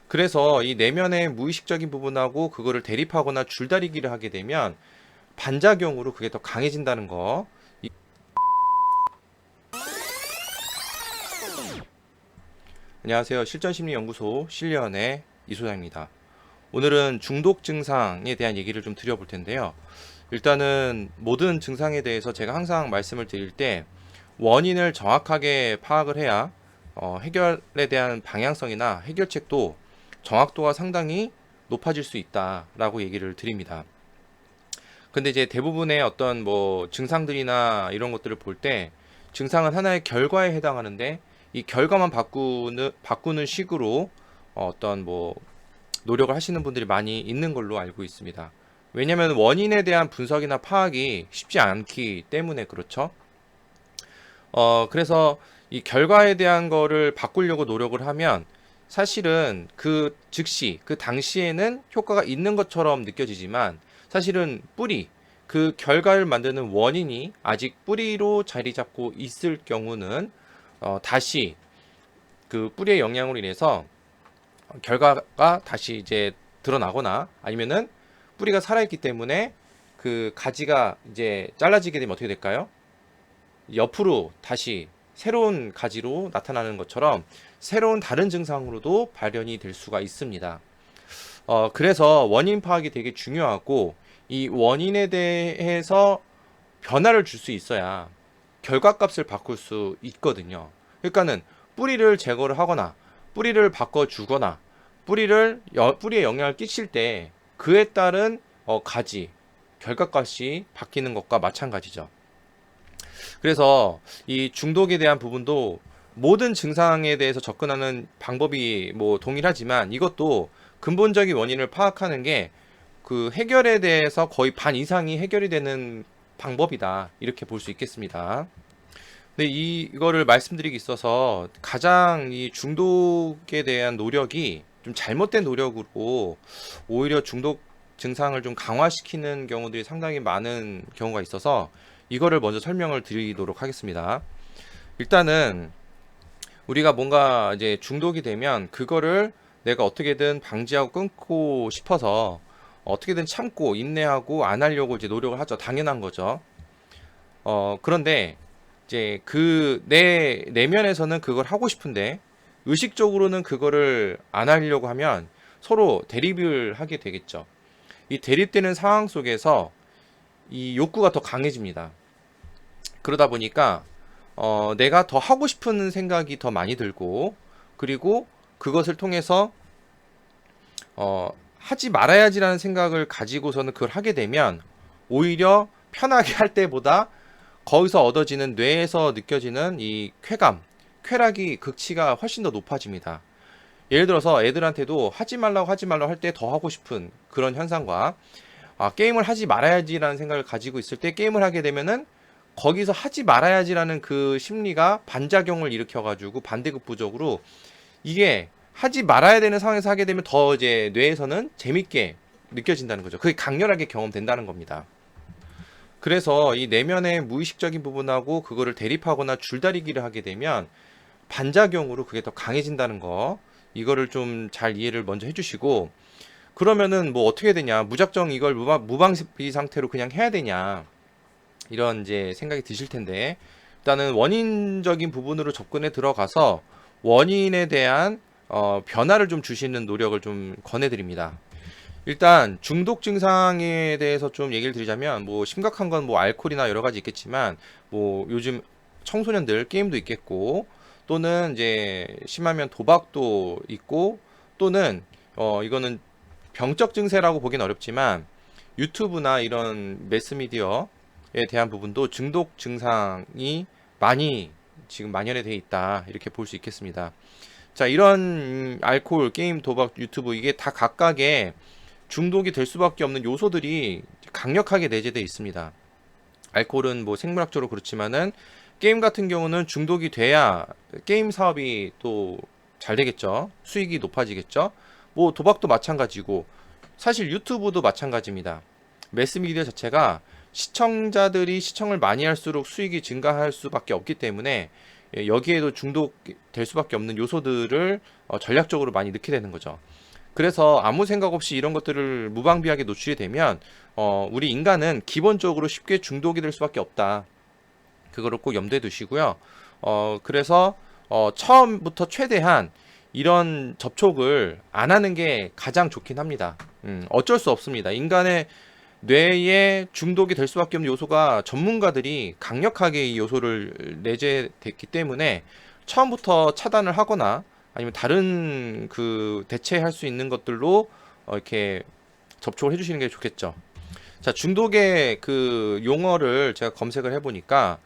그래서 이 내면의 무의식적인 부분하고 그거를 대립하거나 줄다리기를 하게 되면 반작용으로 그게 더 강해진다는 거. 안녕하세요. 실전심리연구소 실리언의 이소장입니다. 오늘은 중독 증상에 대한 얘기를 좀 드려볼 텐데요. 일단은 모든 증상에 대해서 제가 항상 말씀을 드릴 때 원인을 정확하게 파악을 해야 해결에 대한 방향성이나 해결책도 정확도가 상당히 높아질 수 있다라고 얘기를 드립니다. 근데 이제 대부분의 어떤 뭐 증상들이나 이런 것들을 볼 때 증상은 하나의 결과에 해당하는데 이 결과만 바꾸는 식으로 어떤 뭐 노력을 하시는 분들이 많이 있는 걸로 알고 있습니다. 왜냐하면 원인에 대한 분석이나 파악이 쉽지 않기 때문에 그렇죠. 그래서 이 결과에 대한 거를 바꾸려고 노력을 하면 사실은 그 즉시 그 당시에는 효과가 있는 것처럼 느껴지지만 사실은 그 결과를 만드는 원인이 아직 뿌리로 자리 잡고 있을 경우는 다시 그 뿌리의 영향으로 인해서 결과가 다시 이제 드러나거나 아니면은 뿌리가 살아있기 때문에 그 가지가 이제 잘라지게 되면 어떻게 될까요? 옆으로 다시 새로운 가지로 나타나는 것처럼 새로운 다른 증상으로도 발현이 될 수가 있습니다. 그래서 원인 파악이 되게 중요하고 이 원인에 대해서 변화를 줄 수 있어야 결과값을 바꿀 수 있거든요. 그러니까는 뿌리를 제거를 하거나 뿌리를 바꿔주거나 뿌리에 영향을 끼칠 때 그에 따른 가지 결과값이 바뀌는 것과 마찬가지죠. 그래서 이 중독에 대한 부분도 모든 증상에 대해서 접근하는 방법이 뭐 동일하지만 이것도 근본적인 원인을 파악하는 게 그 해결에 대해서 거의 반 이상이 해결이 되는 방법이다. 이렇게 볼 수 있겠습니다. 근데 이거를 말씀드리기 있어서 가장 이 중독에 대한 노력이 좀 잘못된 노력으로 오히려 중독 증상을 좀 강화시키는 경우들이 상당히 많은 경우가 있어서 이거를 먼저 설명을 드리도록 하겠습니다. 일단은 우리가 뭔가 이제 중독이 되면 그거를 내가 어떻게든 방지하고 끊고 싶어서 어떻게든 참고 인내하고 안 하려고 이제 노력을 하죠. 당연한 거죠. 그런데 이제 그 내 내면에서는 그걸 하고 싶은데 의식적으로는 그거를 안 하려고 하면 서로 대립을 하게 되겠죠. 이 대립되는 상황 속에서 이 욕구가 더 강해집니다. 그러다 보니까 내가 더 하고 싶은 생각이 더 많이 들고 그리고 그것을 통해서 하지 말아야지라는 생각을 가지고서는 그걸 하게 되면 오히려 편하게 할 때보다 거기서 얻어지는 뇌에서 느껴지는 이 쾌락이 극치가 훨씬 더 높아집니다. 예를 들어서 애들한테도 하지 말라고 할 때 더 하고 싶은 그런 현상과 게임을 하지 말아야지라는 생각을 가지고 있을 때 게임을 하게 되면은 거기서 하지 말아야지라는 그 심리가 반작용을 일으켜가지고 반대급부적으로 이게 하지 말아야 되는 상황에서 하게 되면 더 이제 뇌에서는 재밌게 느껴진다는 거죠. 그게 강렬하게 경험된다는 겁니다. 그래서 이 내면의 무의식적인 부분하고 그거를 대립하거나 줄다리기를 하게 되면 반작용으로 그게 더 강해진다는 거. 이거를 좀 잘 이해를 먼저 해주시고 그러면은 뭐 어떻게 되냐 무작정 이걸 무방비 상태로 그냥 해야 되냐 이런 이제 생각이 드실 텐데 일단은 원인적인 부분으로 접근에 들어가서 원인에 대한 변화를 좀 주시는 노력을 좀 권해드립니다. 일단 중독 증상에 대해서 좀 얘기를 드리자면 뭐 심각한 건 뭐 알코올이나 여러 가지 있겠지만 뭐 요즘 청소년들 게임도 있겠고 또는 이제 심하면 도박도 있고 또는 이거는 병적 증세라고 보기는 어렵지만 유튜브나 이런 매스미디어에 대한 부분도 중독 증상이 많이 지금 만연해 돼 있다 이렇게 볼 수 있겠습니다. 자, 이런 알코올, 게임, 도박, 유튜브 이게 다 각각의 중독이 될 수밖에 없는 요소들이 강력하게 내재되어 있습니다. 알코올은 뭐 생물학적으로 그렇지만은 게임 같은 경우는 중독이 돼야 게임 사업이 또 잘 되겠죠. 수익이 높아지겠죠. 뭐 도박도 마찬가지고 사실 유튜브도 마찬가지입니다. 매스미디어 자체가 시청자들이 시청을 많이 할수록 수익이 증가할 수밖에 없기 때문에 여기에도 중독될 수밖에 없는 요소들을 전략적으로 많이 넣게 되는 거죠. 그래서 아무 생각 없이 이런 것들을 무방비하게 노출이 되면 우리 인간은 기본적으로 쉽게 중독이 될 수밖에 없다. 그거를 꼭 염두에 두시고요. 그래서 처음부터 최대한 이런 접촉을 안 하는 게 가장 좋긴 합니다. 어쩔 수 없습니다. 인간의 뇌에 중독이 될 수밖에 없는 요소가 전문가들이 강력하게 이 요소를 내재됐기 때문에 처음부터 차단을 하거나 아니면 다른 그 대체할 수 있는 것들로 이렇게 접촉을 해주시는 게 좋겠죠. 자, 중독의 그 용어를 제가 검색을 해보니까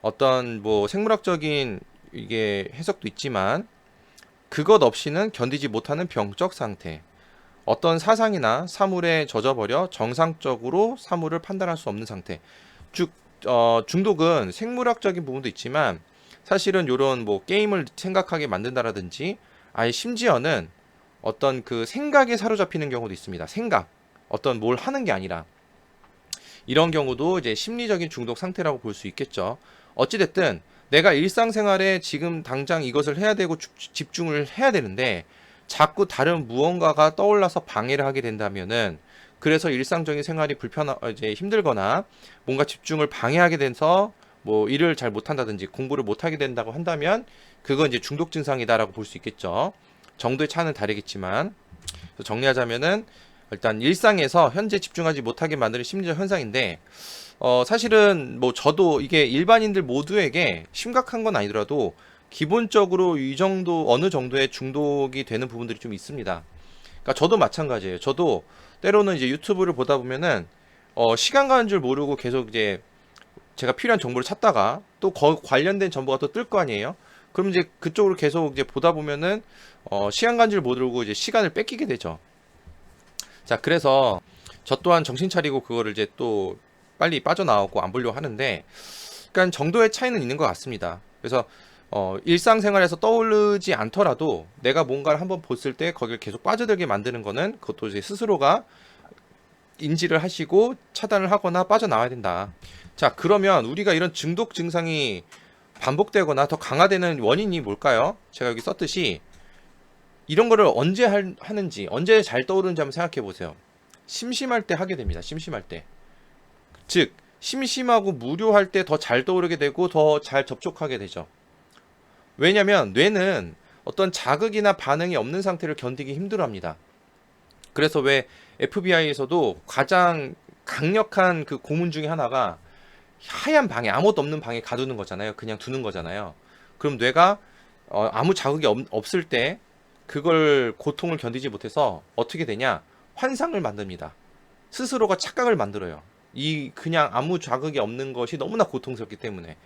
어떤 뭐 생물학적인 이게 해석도 있지만 그것 없이는 견디지 못하는 병적 상태, 어떤 사상이나 사물에 젖어버려 정상적으로 사물을 판단할 수 없는 상태. 즉 중독은 생물학적인 부분도 있지만 사실은 요런 뭐 게임을 생각하게 만든다라든지 아예 심지어는 어떤 그 생각에 사로잡히는 경우도 있습니다. 생각, 어떤 뭘 하는 게 아니라 이런 경우도 이제 심리적인 중독 상태라고 볼 수 있겠죠. 어찌됐든 내가 일상생활에 지금 당장 이것을 해야 되고 집중을 해야 되는데 자꾸 다른 무언가가 떠올라서 방해를 하게 된다면은 그래서 일상적인 생활이 이제 힘들거나 뭔가 집중을 방해하게 돼서 뭐 일을 잘 못한다든지 공부를 못하게 된다고 한다면 그건 이제 중독 증상이다라고 볼 수 있겠죠. 정도의 차는 다르겠지만 정리하자면은 일단 일상에서 현재 집중하지 못하게 만드는 심리적 현상인데 사실은 뭐 저도 이게 일반인들 모두에게 심각한 건 아니더라도 기본적으로 이 정도 어느 정도의 중독이 되는 부분들이 좀 있습니다. 그러니까 저도 마찬가지예요. 저도 때로는 이제 유튜브를 보다 보면은 시간 가는 줄 모르고 계속 이제 제가 필요한 정보를 찾다가 또 관련된 정보가 또 뜰 거 아니에요. 그럼 이제 그쪽으로 계속 이제 보다 보면은 시간 가는 줄 모르고 이제 시간을 뺏기게 되죠. 자, 그래서 저 또한 정신 차리고 그거를 이제 또 빨리 빠져나오고 안 보려고 하는데, 그러니까 정도의 차이는 있는 것 같습니다. 그래서 일상생활에서 떠오르지 않더라도 내가 뭔가를 한번 봤을 때 거기를 계속 빠져들게 만드는 거는 그것도 이제 스스로가 인지를 하시고 차단을 하거나 빠져나와야 된다. 자, 그러면 우리가 이런 중독 증상이 반복되거나 더 강화되는 원인이 뭘까요? 제가 여기 썼듯이 이런 거를 언제 하는지, 언제 잘 떠오르는지 한번 생각해 보세요. 심심할 때 하게 됩니다. 심심할 때. 즉, 심심하고 무료할 때 더 잘 떠오르게 되고 더 잘 접촉하게 되죠. 왜냐면 뇌는 어떤 자극이나 반응이 없는 상태를 견디기 힘들어합니다. 그래서 왜 FBI에서도 가장 강력한 그 고문 중에 하나가 하얀 방에, 아무것도 없는 방에 가두는 거잖아요. 그냥 두는 거잖아요. 그럼 뇌가 아무 자극이 없을 때 그걸 고통을 견디지 못해서 어떻게 되냐? 환상을 만듭니다. 스스로가 착각을 만들어요. 이 그냥 아무 자극이 없는 것이 너무나 고통스럽기 때문에.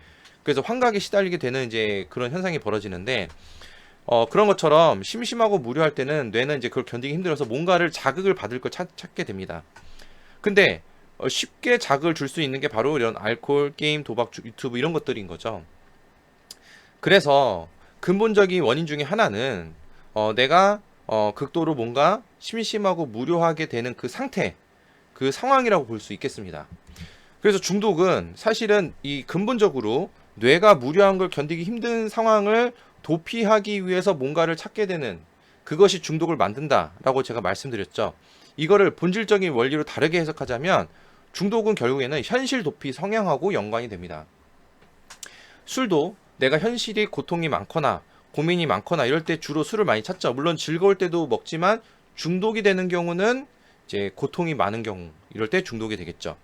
그래서 환각에 시달리게 되는 이제 그런 현상이 벌어지는데 그런 것처럼 심심하고 무료할 때는 뇌는 이제 그걸 견디기 힘들어서 뭔가를 자극을 받을 걸 찾게 됩니다. 근데 쉽게 자극을 줄 수 있는 게 바로 이런 알코올, 게임, 도박, 유튜브 이런 것들인 거죠. 그래서 근본적인 원인 중에 하나는 내가 극도로 뭔가 심심하고 무료하게 되는 그 상태, 그 상황이라고 볼 수 있겠습니다. 그래서 중독은 사실은 이 근본적으로 뇌가 무료한 걸 견디기 힘든 상황을 도피하기 위해서 뭔가를 찾게 되는 그것이 중독을 만든다라고 제가 말씀드렸죠. 이거를 본질적인 원리로 다르게 해석하자면 중독은 결국에는 현실 도피 성향하고 연관이 됩니다. 술도 내가 현실이 고통이 많거나 고민이 많거나 이럴 때 주로 술을 많이 찾죠. 물론 즐거울 때도 먹지만 중독이 되는 경우는 이제 고통이 많은 경우 이럴 때 중독이 되겠죠.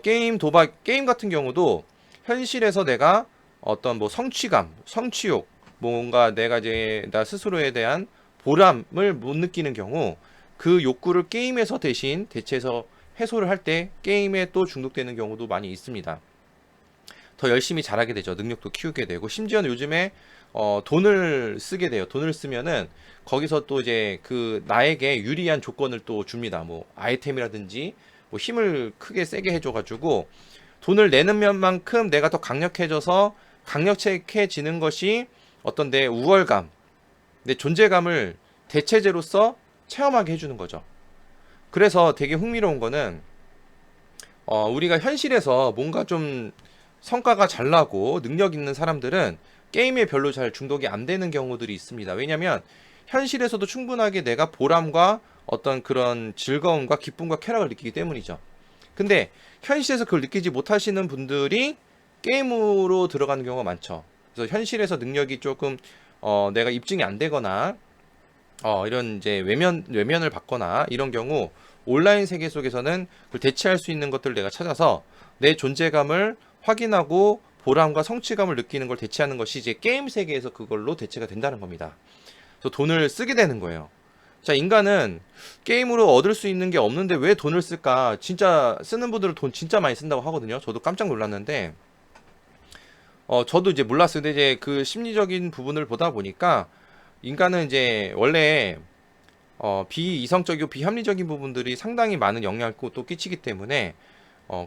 게임, 도박, 게임 같은 경우도 현실에서 내가 어떤 뭐 성취감, 성취욕, 뭔가 내가 이제 나 스스로에 대한 보람을 못 느끼는 경우 그 욕구를 게임에서 대신 대체해서 해소를 할 때 게임에 또 중독되는 경우도 많이 있습니다. 더 열심히 잘하게 되죠. 능력도 키우게 되고 심지어는 요즘에 돈을 쓰게 돼요. 돈을 쓰면은 거기서 또 이제 그 나에게 유리한 조건을 또 줍니다. 뭐 아이템이라든지 뭐 힘을 크게 세게 해줘가지고 돈을 내는 면만큼 내가 더 강력해져서 강력해지는 것이 어떤 내 우월감, 내 존재감을 대체제로서 체험하게 해주는 거죠. 그래서 되게 흥미로운 거는 우리가 현실에서 뭔가 좀 성과가 잘 나고 능력 있는 사람들은 게임에 별로 잘 중독이 안 되는 경우들이 있습니다. 왜냐면 현실에서도 충분하게 내가 보람과 어떤 그런 즐거움과 기쁨과 쾌락을 느끼기 때문이죠. 근데 현실에서 그걸 느끼지 못하시는 분들이 게임으로 들어가는 경우가 많죠. 그래서 현실에서 능력이 조금 내가 입증이 안 되거나 이런 이제 외면을 받거나 이런 경우 온라인 세계 속에서는 그걸 대체할 수 있는 것들을 내가 찾아서 내 존재감을 확인하고 보람과 성취감을 느끼는 걸 대체하는 것이 이제 게임 세계에서 그걸로 대체가 된다는 겁니다. 그래서 돈을 쓰게 되는 거예요. 자, 인간은 게임으로 얻을 수 있는 게 없는데 왜 돈을 쓸까? 진짜 쓰는 분들은 돈 진짜 많이 쓴다고 하거든요. 저도 깜짝 놀랐는데, 저도 이제 몰랐어요. 근데 이제 그 심리적인 부분을 보다 보니까 인간은 이제 원래 비이성적이고 비합리적인 부분들이 상당히 많은 영향을 또 끼치기 때문에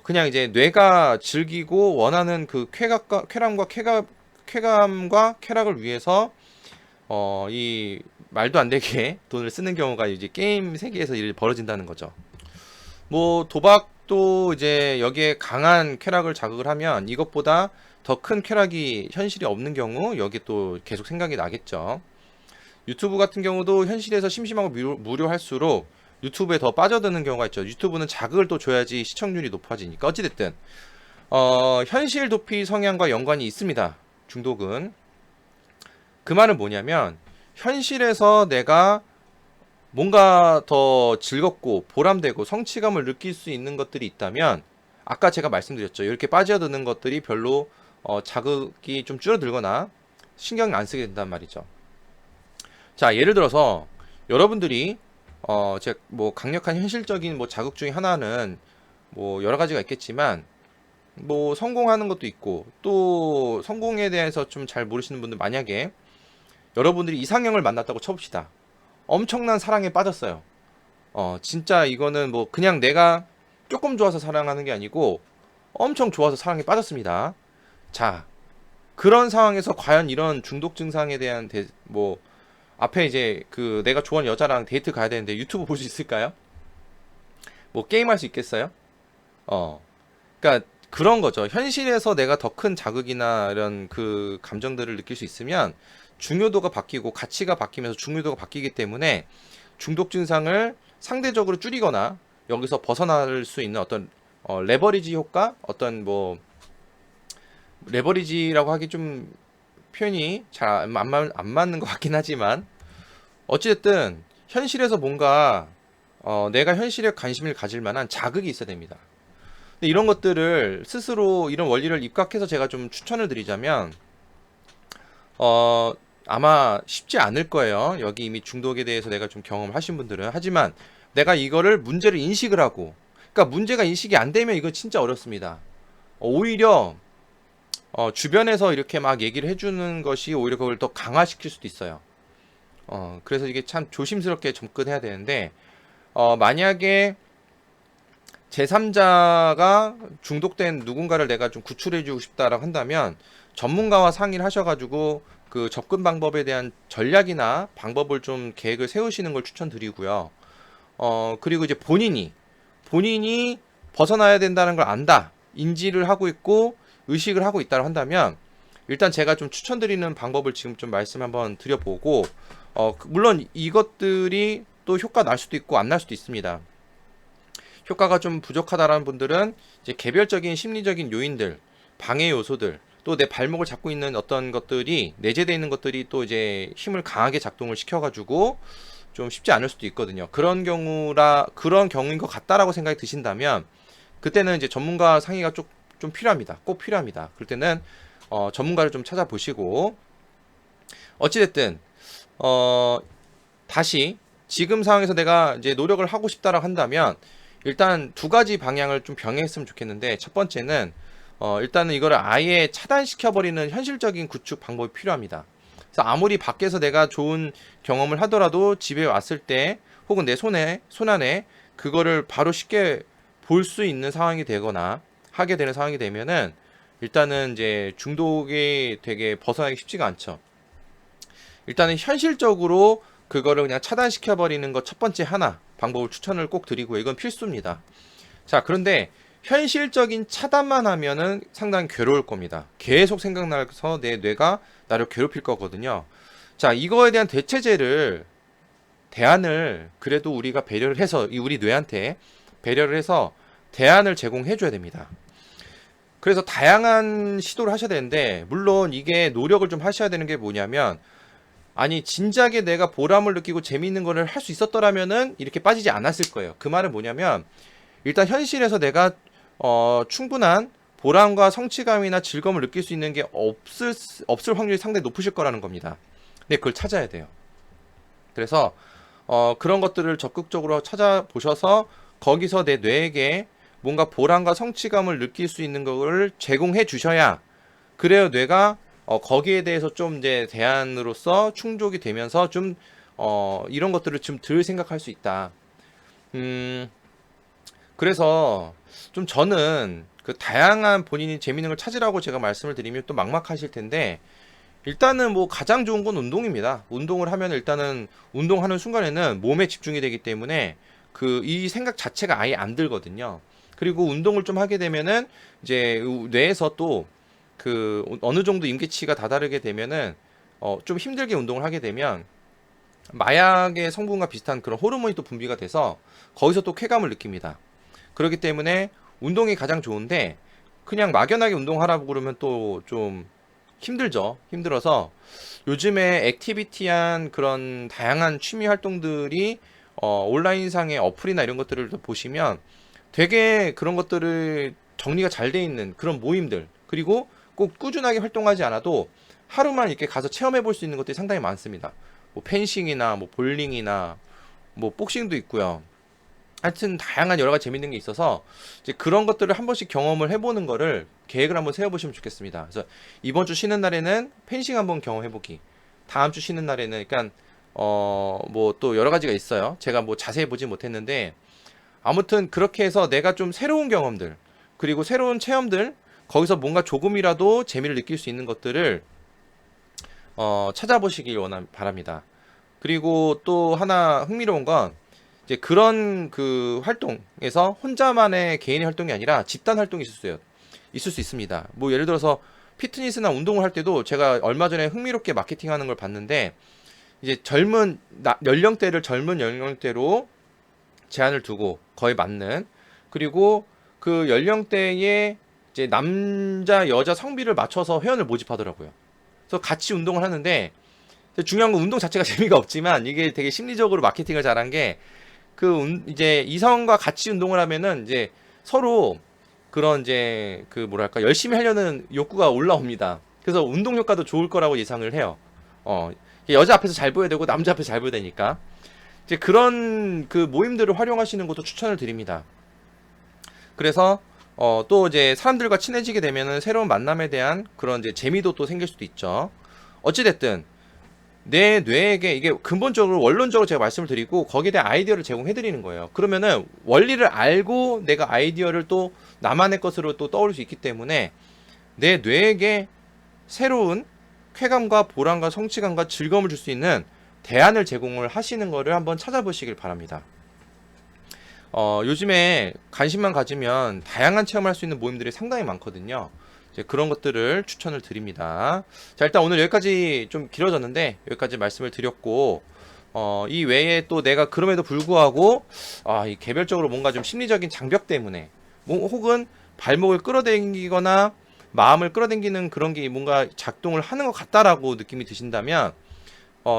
그냥 이제 뇌가 즐기고 원하는 그 쾌감과 쾌락을 위해서 이 말도 안 되게 돈을 쓰는 경우가 이제 게임 세계에서 일이 벌어진다는 거죠. 뭐 도박도 이제 여기에 강한 쾌락을 자극을 하면 이것보다 더 큰 쾌락이 현실이 없는 경우 여기 또 계속 생각이 나겠죠. 유튜브 같은 경우도 현실에서 심심하고 무료할수록 유튜브에 더 빠져드는 경우가 있죠. 유튜브는 자극을 또 줘야지 시청률이 높아지니까. 어찌됐든 현실 도피 성향과 연관이 있습니다. 중독은. 그 말은 뭐냐면 현실에서 내가 뭔가 더 즐겁고 보람되고 성취감을 느낄 수 있는 것들이 있다면 아까 제가 말씀드렸죠. 이렇게 빠져드는 것들이 별로 자극이 좀 줄어들거나 신경 안 쓰게 된단 말이죠. 자, 예를 들어서 여러분들이 제가 뭐 강력한 현실적인 뭐 자극 중에 하나는 뭐 여러 가지가 있겠지만 뭐 성공하는 것도 있고 또 성공에 대해서 좀 잘 모르시는 분들 만약에 여러분들이 이상형을 만났다고 쳐봅시다. 엄청난 사랑에 빠졌어요. 진짜 이거는 뭐 그냥 내가 조금 좋아서 사랑하는 게 아니고 엄청 좋아서 사랑에 빠졌습니다. 자, 그런 상황에서 과연 이런 중독 증상에 대한 뭐 앞에 이제 그 내가 좋아하는 여자랑 데이트 가야 되는데 유튜브 볼 수 있을까요? 뭐 게임할 수 있겠어요? 그러니까 그런 거죠. 현실에서 내가 더 큰 자극이나 이런 그 감정들을 느낄 수 있으면 중요도가 바뀌고 가치가 바뀌면서 중요도가 바뀌기 때문에 중독 증상을 상대적으로 줄이거나 여기서 벗어날 수 있는 어떤 레버리지 효과, 어떤 뭐 레버리지라고 하기 좀 표현이 잘 안 맞는 것 같긴 하지만 어찌됐든 현실에서 뭔가 내가 현실에 관심을 가질 만한 자극이 있어야 됩니다. 근데 이런 것들을 스스로 이런 원리를 입각해서 제가 좀 추천을 드리자면 아마 쉽지 않을 거예요. 여기 이미 중독에 대해서 내가 좀 경험하신 분들은. 하지만 내가 이거를 문제를 인식을 하고, 그러니까 문제가 인식이 안 되면 이거 진짜 어렵습니다. 오히려 주변에서 이렇게 막 얘기를 해주는 것이 오히려 그걸 더 강화시킬 수도 있어요. 그래서 이게 참 조심스럽게 접근해야 되는데, 만약에 제3자가 중독된 누군가를 내가 좀 구출해주고 싶다라고 한다면, 전문가와 상의를 하셔가지고, 그 접근 방법에 대한 전략이나 방법을 좀 계획을 세우시는 걸 추천드리고요. 그리고 이제 본인이 벗어나야 된다는 걸 안다, 인지를 하고 있고, 의식을 하고 있다고 한다면 일단 제가 좀 추천드리는 방법을 지금 좀 말씀 한번 드려보고 물론 이것들이 또 효과 날 수도 있고 안 날 수도 있습니다. 효과가 좀 부족하다라는 분들은 이제 개별적인 심리적인 요인들, 방해 요소들, 또 내 발목을 잡고 있는 어떤 것들이 내재되어 있는 것들이 또 이제 힘을 강하게 작동을 시켜가지고 좀 쉽지 않을 수도 있거든요. 그런 경우인 것 같다라고 생각이 드신다면 그때는 이제 전문가 상의가 좀 필요합니다. 꼭 필요합니다. 그럴 때는 전문가를 좀 찾아보시고 어찌됐든 다시 지금 상황에서 내가 이제 노력을 하고 싶다라고 한다면 일단 두 가지 방향을 좀 병행했으면 좋겠는데 첫 번째는 일단은 이거를 아예 차단시켜버리는 현실적인 구축 방법이 필요합니다. 그래서 아무리 밖에서 내가 좋은 경험을 하더라도 집에 왔을 때 혹은 내 손 안에 그거를 바로 쉽게 볼 수 있는 상황이 되거나 하게 되는 상황이 되면은 일단은 이제 중독이 되게 벗어나기 쉽지가 않죠. 일단은 현실적으로 그거를 그냥 차단시켜 버리는 것 첫 번째 하나 방법을 추천을 꼭 드리고요. 이건 필수입니다. 자, 그런데 현실적인 차단만 하면은 상당히 괴로울 겁니다. 계속 생각나서 내 뇌가 나를 괴롭힐 거거든요. 자, 이거에 대한 대안을 그래도 우리가 배려를 해서, 우리 뇌한테 배려를 해서 대안을 제공해 줘야 됩니다. 그래서 다양한 시도를 하셔야 되는데, 물론 이게 노력을 좀 하셔야 되는 게 뭐냐면, 아니 진작에 내가 보람을 느끼고 재미있는 거를 할 수 있었더라면은 이렇게 빠지지 않았을 거예요. 그 말은 뭐냐면, 일단 현실에서 내가 충분한 보람과 성취감이나 즐거움을 느낄 수 있는 게 없을 확률이 상당히 높으실 거라는 겁니다. 근데 그걸 찾아야 돼요. 그래서 그런 것들을 적극적으로 찾아보셔서 거기서 내 뇌에게 뭔가 보람과 성취감을 느낄 수 있는 거를 제공해 주셔야, 그래야 뇌가 거기에 대해서 좀 이제 대안으로서 충족이 되면서 좀 이런 것들을 좀 덜 생각할 수 있다. 그래서 좀 저는 그 다양한 본인이 재밌는 걸 찾으라고 제가 말씀을 드리면 또 막막하실 텐데, 일단은 뭐 가장 좋은 건 운동입니다. 운동을 하면 일단은 운동하는 순간에는 몸에 집중이 되기 때문에 그 이 생각 자체가 아예 안 들거든요. 그리고 운동을 좀 하게 되면은 이제 뇌에서 또 그 어느 정도 임계치가 다다르게 되면은 좀 힘들게 운동을 하게 되면 마약의 성분과 비슷한 그런 호르몬이 또 분비가 돼서 거기서 또 쾌감을 느낍니다. 그렇기 때문에 운동이 가장 좋은데, 그냥 막연하게 운동하라고 그러면 또 좀 힘들죠. 힘들어서 요즘에 액티비티한 그런 다양한 취미 활동들이 온라인상의 어플이나 이런 것들을 보시면 되게 그런 것들을 정리가 잘 돼 있는 그런 모임들, 그리고 꼭 꾸준하게 활동하지 않아도 하루만 이렇게 가서 체험해 볼 수 있는 것들이 상당히 많습니다. 뭐 펜싱이나 뭐 볼링이나 뭐 복싱도 있고요. 하여튼 다양한 여러 가지 재밌는 게 있어서 이제 그런 것들을 한 번씩 경험을 해보는 거를 계획을 한번 세워보시면 좋겠습니다. 그래서 이번 주 쉬는 날에는 펜싱 한번 경험해보기, 다음 주 쉬는 날에는, 그러니까 뭐 또 여러 가지가 있어요. 제가 뭐 자세히 보지 못했는데, 아무튼 그렇게 해서 내가 좀 새로운 경험들, 그리고 새로운 체험들, 거기서 뭔가 조금이라도 재미를 느낄 수 있는 것들을 찾아보시길 바랍니다. 그리고 또 하나 흥미로운 건, 이제 그런 그 활동에서 혼자만의 개인의 활동이 아니라 집단 활동이 있을 수 있습니다. 뭐 예를 들어서 피트니스나 운동을 할 때도 제가 얼마 전에 흥미롭게 마케팅하는 걸 봤는데, 이제 연령대를 젊은 연령대로 제한을 두고 거의 맞는, 그리고 그 연령대에 이제 남자 여자 성비를 맞춰서 회원을 모집하더라고요. 그래서 같이 운동을 하는데, 중요한 건 운동 자체가 재미가 없지만 이게 되게 심리적으로 마케팅을 잘한 게, 이제 이성과 같이 운동을 하면은 이제 서로 그런 이제 그 뭐랄까 열심히 하려는 욕구가 올라옵니다. 그래서 운동 효과도 좋을 거라고 예상을 해요. 여자 앞에서 잘 보여야 되고 남자 앞에서 잘 보여야 되니까 이제 그런 그 모임들을 활용하시는 것도 추천을 드립니다. 그래서 또 이제 사람들과 친해지게 되면은 새로운 만남에 대한 그런 이제 재미도 또 생길 수도 있죠. 어찌됐든 내 뇌에게 이게 근본적으로 원론적으로 제가 말씀을 드리고 거기에 대한 아이디어를 제공해 드리는 거예요. 그러면은 원리를 알고 내가 아이디어를 또 나만의 것으로 또 떠올릴 수 있기 때문에 내 뇌에게 새로운 쾌감과 보람과 성취감과 즐거움을 줄 수 있는 대안을 제공을 하시는 거를 한번 찾아보시길 바랍니다. 요즘에 관심만 가지면 다양한 체험을 할 수 있는 모임들이 상당히 많거든요. 이제 그런 것들을 추천을 드립니다. 자, 일단 오늘 여기까지 좀 길어졌는데 여기까지 말씀을 드렸고, 이 외에 또 내가 그럼에도 불구하고 이 개별적으로 뭔가 좀 심리적인 장벽 때문에 혹은 발목을 끌어당기거나 마음을 끌어당기는 그런 게 뭔가 작동을 하는 것 같다라고 느낌이 드신다면,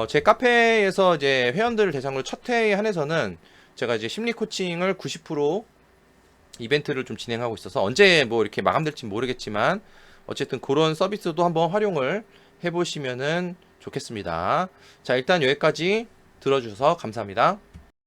제 카페에서 이제 회원들을 대상으로 첫 회에 한해서는 제가 이제 심리 코칭을 90% 이벤트를 좀 진행하고 있어서 언제 뭐 이렇게 마감될지 모르겠지만 어쨌든 그런 서비스도 한번 활용을 해보시면은 좋겠습니다. 자, 일단 여기까지 들어주셔서 감사합니다.